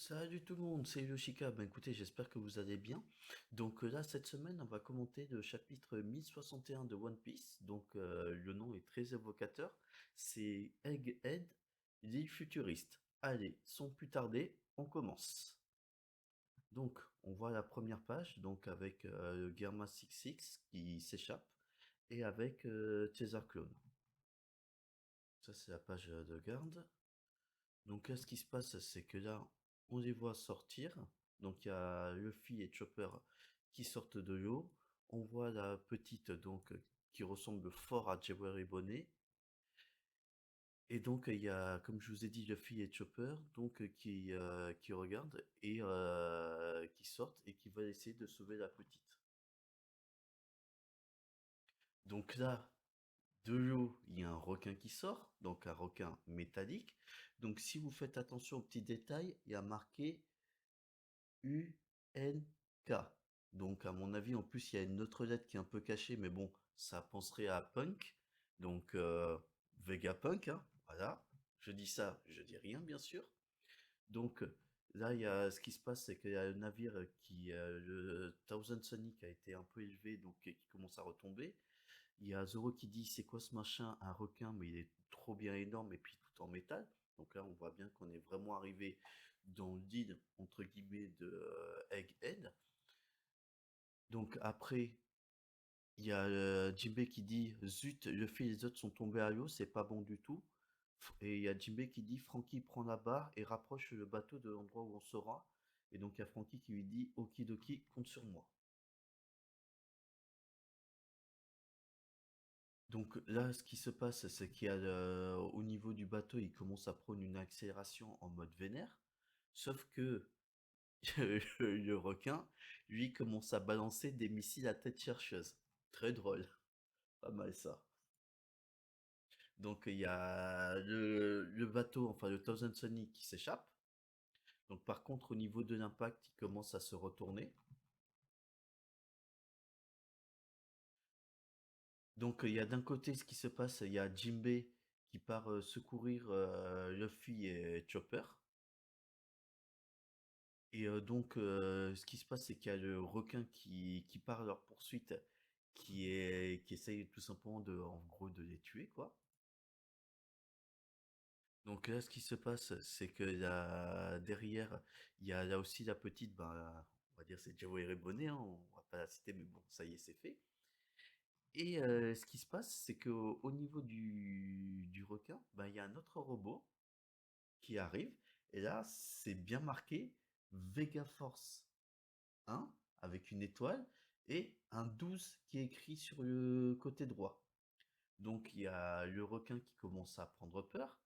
Salut tout le monde, c'est Yoshika. Ben écoutez, j'espère que vous allez bien. Donc là, cette semaine, on va commenter le chapitre 1061 de One Piece. Donc le nom est très évocateur. C'est Egghead, l'île futuriste. Allez, sans plus tarder, on commence. Donc, on voit la première page, donc avec le Germa 66 qui s'échappe et avec César Clone. Ça, c'est la page de garde. Donc là, ce qui se passe, c'est que là, on les voit sortir. Donc il y a Luffy et Chopper qui sortent de l'eau. On voit la petite donc qui ressemble fort à Jewelry Bonnet. Et donc il y a, comme je vous ai dit, Luffy et Chopper donc qui regardent et qui sortent et qui veulent essayer de sauver la petite. Donc là, de l'eau, il y a un requin qui sort, donc un requin métallique. Donc si vous faites attention aux petits détails, il y a marqué UNK. Donc, à mon avis, en plus, il y a une autre lettre qui est un peu cachée, mais bon, ça penserait à punk. Donc, Vegapunk, hein, voilà. Je dis ça, je dis rien, bien sûr. Donc, là, il y a, ce qui se passe, c'est qu'il y a un navire le Thousand Sunny, qui a été un peu élevé, donc qui commence à retomber. Il y a Zoro qui dit, c'est quoi ce machin? Un requin, mais il est trop bien énorme, et puis tout en métal. Donc là, on voit bien qu'on est vraiment arrivé dans l'île, entre guillemets, de Egghead. Donc après, il y a Jinbei qui dit, zut, Luffy et les autres sont tombés à l'eau, c'est pas bon du tout. Et il y a Jinbei qui dit, Franky prend la barre et rapproche le bateau de l'endroit où on sera. Et donc il y a Franky qui lui dit, Okidoki, compte sur moi. Donc là, ce qui se passe, c'est qu'il y a au niveau du bateau, il commence à prendre une accélération en mode vénère. Sauf que le requin, lui, commence à balancer des missiles à tête chercheuse. Très drôle, pas mal ça. Donc il y a le bateau, enfin le Thousand Sunny qui s'échappe. Donc par contre, au niveau de l'impact, il commence à se retourner. Donc il y a d'un côté ce qui se passe, il y a Jinbei qui part secourir Luffy et Chopper. Et donc, ce qui se passe, c'est qu'il y a le requin qui part à leur poursuite, qui essaye tout simplement de, en gros, de les tuer, quoi. Donc là, ce qui se passe, c'est que là, derrière, il y a là aussi la petite, ben, on va dire c'est Joey Bonnet, hein, on va pas la citer, mais bon, ça y est, c'est fait. Et ce qui se passe, c'est qu'au niveau du requin, ben, il y a un autre robot qui arrive, et là, c'est bien marqué Vega Force 1 avec une étoile et un 12 qui est écrit sur le côté droit. Donc il y a le requin qui commence à prendre peur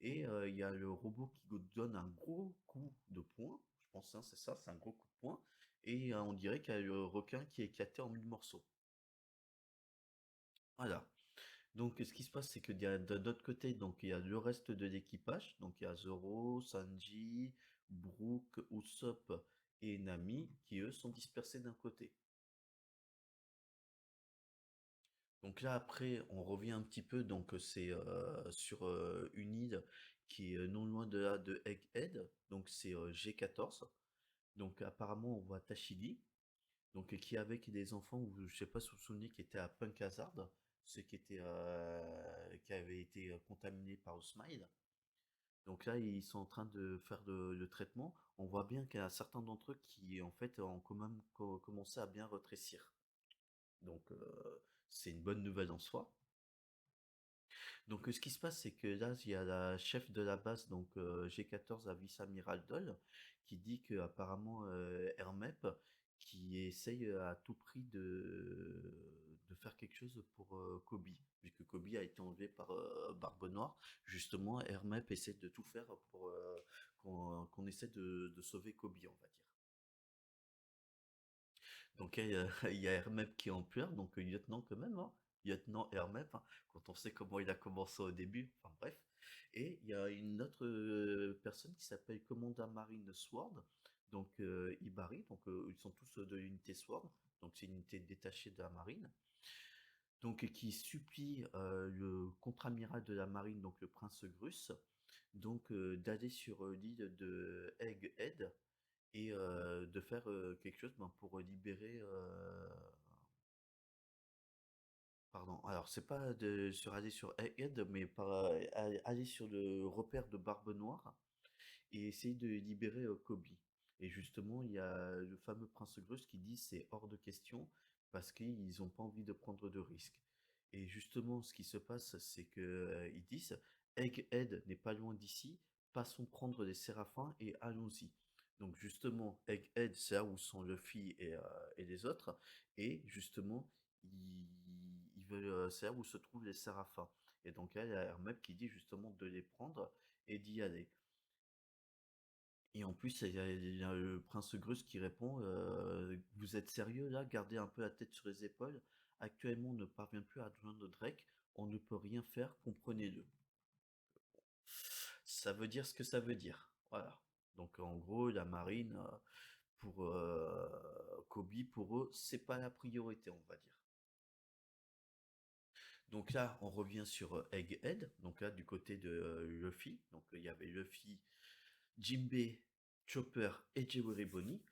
et il y a le robot qui donne un gros coup de poing. Je pense hein, c'est ça, c'est un gros coup de poing. Et on dirait qu'il y a le requin qui est éclaté en mille morceaux. Voilà. Donc ce qui se passe, c'est que de l'autre côté, donc il y a le reste de l'équipage. Donc il y a Zoro, Sanji, Brook, Usopp et Nami qui eux sont dispersés d'un côté. Donc là après, on revient un petit peu, donc c'est sur une île qui est non loin de là de Egghead, donc c'est G14. Donc apparemment on voit Tashigi, donc qui est avec des enfants, ou je sais pas si vous vous souvenez, qui étaient à Punk Hazard, ceux qui avaient été contaminés par le Smile. Donc là ils sont en train de faire le traitement. On voit bien qu'il y a certains d'entre eux qui en fait ont quand même commencé à bien rétrécir. Donc c'est une bonne nouvelle en soi. Donc, ce qui se passe, c'est que là, il y a la chef de la base, donc G14 à vice-amiral Doll, qui dit que apparemment Hermep, qui essaye à tout prix de faire quelque chose pour Kobe, vu que Kobe a été enlevé par Barbe Noire. Justement, Hermep essaie de tout faire pour qu'on essaie de sauver Kobe, on va dire. Donc il y a Hermep qui est en pleurs, donc lieutenant quand même, hein. Lieutenant Hermep, hein, quand on sait comment il a commencé au début, enfin bref. Et il y a une autre personne qui s'appelle Commanda Marine Sword, donc Ibari, donc ils sont tous de l'unité Sword, donc c'est une unité détachée de la marine, donc qui supplie le contre-amiral de la marine, donc le prince Grus, donc d'aller sur l'île de Egghead de faire quelque chose ben, pour libérer. Pardon. Alors, c'est pas aller sur Egghead, mais aller sur le repère de Barbe Noire et essayer de libérer Kobe. Et justement, il y a le fameux prince Grush qui dit c'est hors de question parce qu'ils n'ont pas envie de prendre de risques. Et justement, ce qui se passe, c'est que ils disent Egghead n'est pas loin d'ici, passons prendre les séraphins et allons-y. Donc justement, Egghead, c'est là où sont Luffy et les autres, et justement, ils veulent, c'est là où se trouvent les séraphins. Et donc là, il y a Hermep qui dit justement de les prendre et d'y aller. Et en plus, il y a le prince Grus qui répond vous êtes sérieux là? Gardez un peu la tête sur les épaules. Actuellement, on ne parvient plus à joindre Drake. On ne peut rien faire, comprenez-le. Ça veut dire ce que ça veut dire. Voilà. Donc en gros, la marine, pour Kobe, pour eux, c'est pas la priorité, on va dire. Donc là, on revient sur Egghead. Donc là, du côté de Luffy. Donc il y avait Luffy, Jinbei, Chopper et Jewelry Bonnie.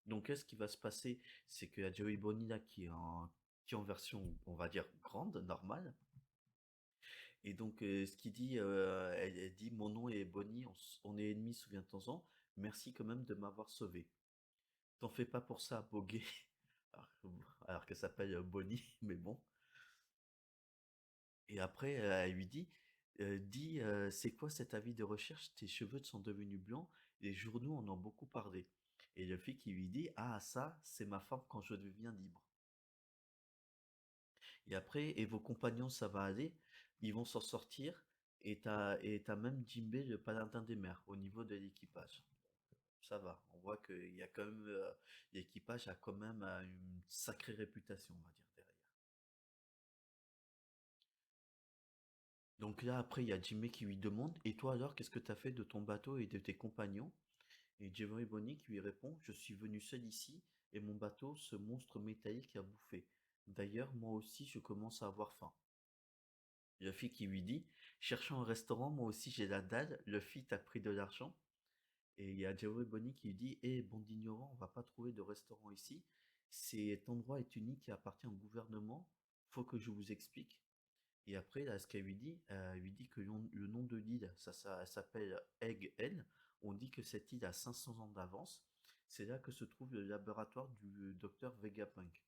Donc, qu'est-ce qui va se passer? C'est qu'il y a Joey Bonnie là qui est en version, on va dire, grande, normale. Et donc, ce qu'il dit, elle dit, mon nom est Bonnie, on est ennemis, souviens-t'en-en. Merci quand même de m'avoir sauvé. T'en fais pas pour ça, Boguet. Alors, alors qu'elle s'appelle Bonnie, mais bon. Et après, elle lui dit, c'est quoi cet avis de recherche? Tes cheveux sont devenus blancs, les journaux en ont beaucoup parlé. Et le fille qui lui dit, ah ça, c'est ma femme quand je deviens libre. Et après, et vos compagnons, ça va aller, ils vont s'en sortir, et t'as même Jinbei, le paladin des mers, au niveau de l'équipage. Ça va, on voit qu'il y a quand même, l'équipage a quand même une sacrée réputation, on va dire, derrière. Donc là, après, il y a Jinbei qui lui demande, et toi alors, qu'est-ce que t'as fait de ton bateau et de tes compagnons? Et Jeffrey Bonny qui lui répond, je suis venu seul ici, et mon bateau, ce monstre métallique a bouffé. D'ailleurs, moi aussi, je commence à avoir faim. Luffy qui lui dit, cherchant un restaurant, moi aussi j'ai la dalle, Luffy t'a pris de l'argent. Et il y a Joey Bonnie qui lui dit, eh, bande d'ignorants, on va pas trouver de restaurant ici. Cet endroit est unique et appartient au gouvernement. Faut que je vous explique. Et après, là, ce qu'elle lui dit que le nom de l'île, ça s'appelle Egg N. On dit que cette île a 500 ans d'avance. C'est là que se trouve le laboratoire du docteur Vegapunk.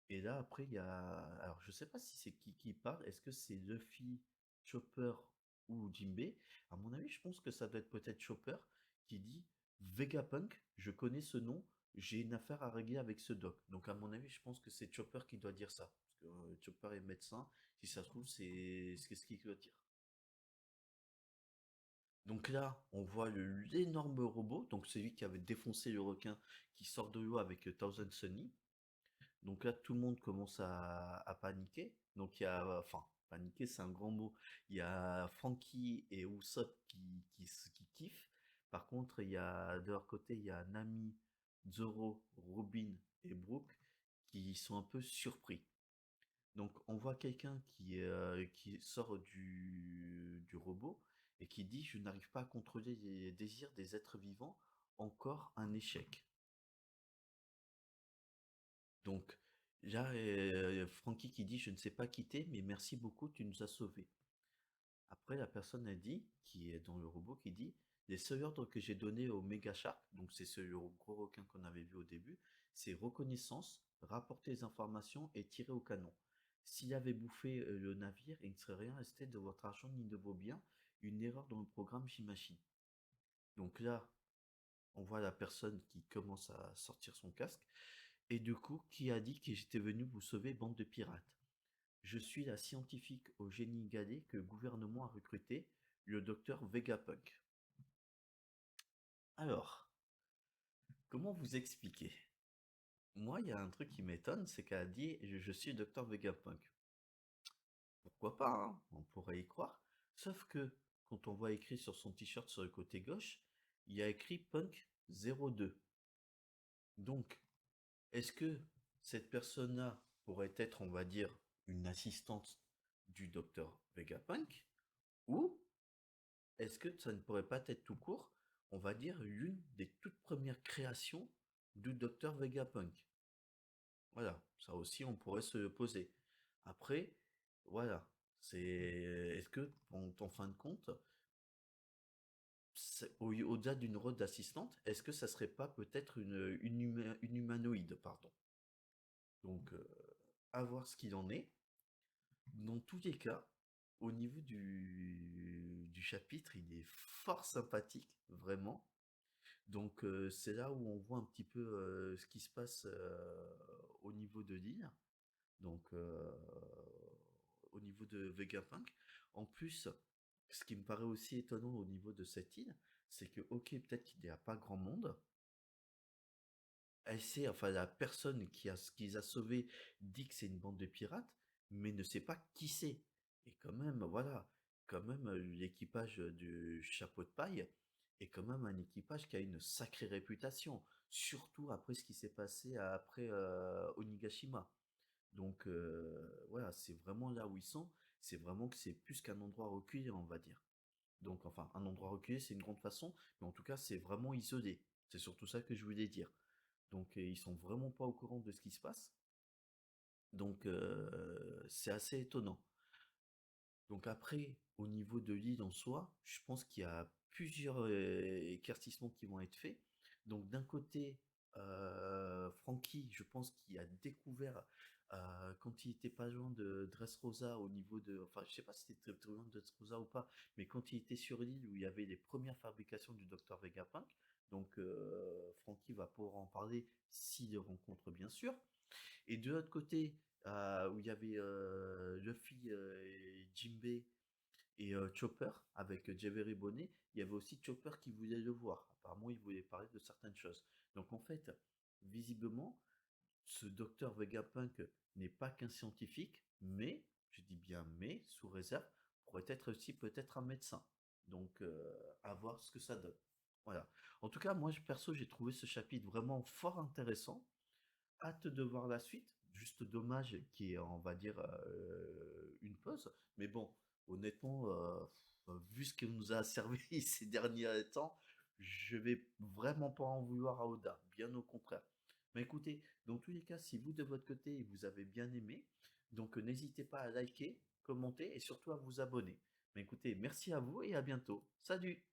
Et là, après, il y a. Alors, je sais pas si c'est qui parle. Est-ce que c'est Luffy, Chopper ou Jinbei? À mon avis, je pense que ça doit être peut-être Chopper qui dit Vegapunk, je connais ce nom, j'ai une affaire à régler avec ce doc. Donc, à mon avis, je pense que c'est Chopper qui doit dire ça. Parce que Chopper est médecin. Si ça se trouve, c'est ce qu'il doit dire. Donc là, on voit l'énorme robot, donc celui qui avait défoncé le requin, qui sort de l'eau avec Thousand Sunny. Donc là, tout le monde commence à paniquer. Donc il y a, enfin, paniquer, c'est un grand mot. Il y a Frankie et Usopp qui kiffent. Par contre, il y a de leur côté, il y a Nami, Zoro, Robin et Brooke qui sont un peu surpris. Donc on voit quelqu'un qui sort du robot et qui dit je n'arrive pas à contrôler les désirs des êtres vivants, encore un échec. Donc là, Frankie qui dit je ne sais pas quitter, mais merci beaucoup, tu nous as sauvés. Après, la personne a dit, qui est dans le robot, qui dit les seuls ordres que j'ai donnés au Mega Shark, donc c'est ce le gros requin qu'on avait vu au début, c'est reconnaissance, rapporter les informations et tirer au canon. S'il avait bouffé le navire, il ne serait rien resté de votre argent ni de vos biens, une erreur dans le programme, j'imagine. Donc là, on voit la personne qui commence à sortir son casque. Et du coup, qui a dit que j'étais venu vous sauver, bande de pirates? Je suis la scientifique au génie galet que le gouvernement a recruté, le docteur Vegapunk. Alors, comment vous expliquer? Moi, il y a un truc qui m'étonne, c'est qu'elle a dit je suis le docteur Vegapunk. Pourquoi pas, hein, on pourrait y croire. Sauf que, quand on voit écrit sur son t-shirt sur le côté gauche, il y a écrit Punk 02. Donc, est-ce que cette personne-là pourrait être, on va dire, une assistante du docteur Vegapunk? Ou est-ce que ça ne pourrait pas être tout court, on va dire, l'une des toutes première création du docteur Vegapunk. Voilà, ça aussi on pourrait se le poser. Après, voilà, c'est est-ce que en fin de compte, au-delà d'une rôle d'assistante, est-ce que ça serait pas peut-être une humanoïde, pardon. Donc, à voir ce qu'il en est. Dans tous les cas, au niveau du chapitre, il est fort sympathique, vraiment. Donc, c'est là où on voit un petit peu ce qui se passe au niveau de l'île. Donc, au niveau de Vegapunk. En plus, ce qui me paraît aussi étonnant au niveau de cette île, c'est que, ok, peut-être qu'il n'y a pas grand monde. Elle sait, enfin, la personne qui les a sauvés dit que c'est une bande de pirates, mais ne sait pas qui c'est. Et quand même, voilà, quand même, l'équipage du chapeau de paille est quand même un équipage qui a une sacrée réputation, surtout après ce qui s'est passé après Onigashima. Donc voilà, c'est vraiment là où ils sont. C'est vraiment que c'est plus qu'un endroit reculé, on va dire. Donc enfin, un endroit reculé, c'est une grande façon, mais en tout cas, c'est vraiment isolé. C'est surtout ça que je voulais dire. Donc ils sont vraiment pas au courant de ce qui se passe. Donc c'est assez étonnant. Donc après, au niveau de l'île en soi, je pense qu'il y a plusieurs éclaircissements qui vont être faits. Donc d'un côté, Frankie, je pense qu'il a découvert quand il était pas loin de Dressrosa au niveau de, enfin je sais pas si c'était très loin de Dressrosa ou pas, mais quand il était sur l'île où il y avait les premières fabrications du Docteur Vegapunk, donc Frankie va pouvoir en parler s'il le rencontre bien sûr. Et de l'autre côté, où il y avait Luffy, et Jinbei et Chopper avec Jevery Bonnet, il y avait aussi Chopper qui voulait le voir. Apparemment, il voulait parler de certaines choses. Donc en fait, visiblement, ce docteur Vegapunk n'est pas qu'un scientifique, mais, je dis bien mais, sous réserve, pourrait être aussi peut-être un médecin. Donc à voir ce que ça donne. Voilà. En tout cas, moi, perso, j'ai trouvé ce chapitre vraiment fort intéressant. Hâte de voir la suite. Juste dommage qu'il y ait, on va dire, une pause. Mais bon, honnêtement, vu ce qu'il nous a servi ces derniers temps, je vais vraiment pas en vouloir à Oda. Bien au contraire. Mais écoutez, dans tous les cas, si vous de votre côté vous avez bien aimé, donc n'hésitez pas à liker, commenter et surtout à vous abonner. Mais écoutez, merci à vous et à bientôt. Salut!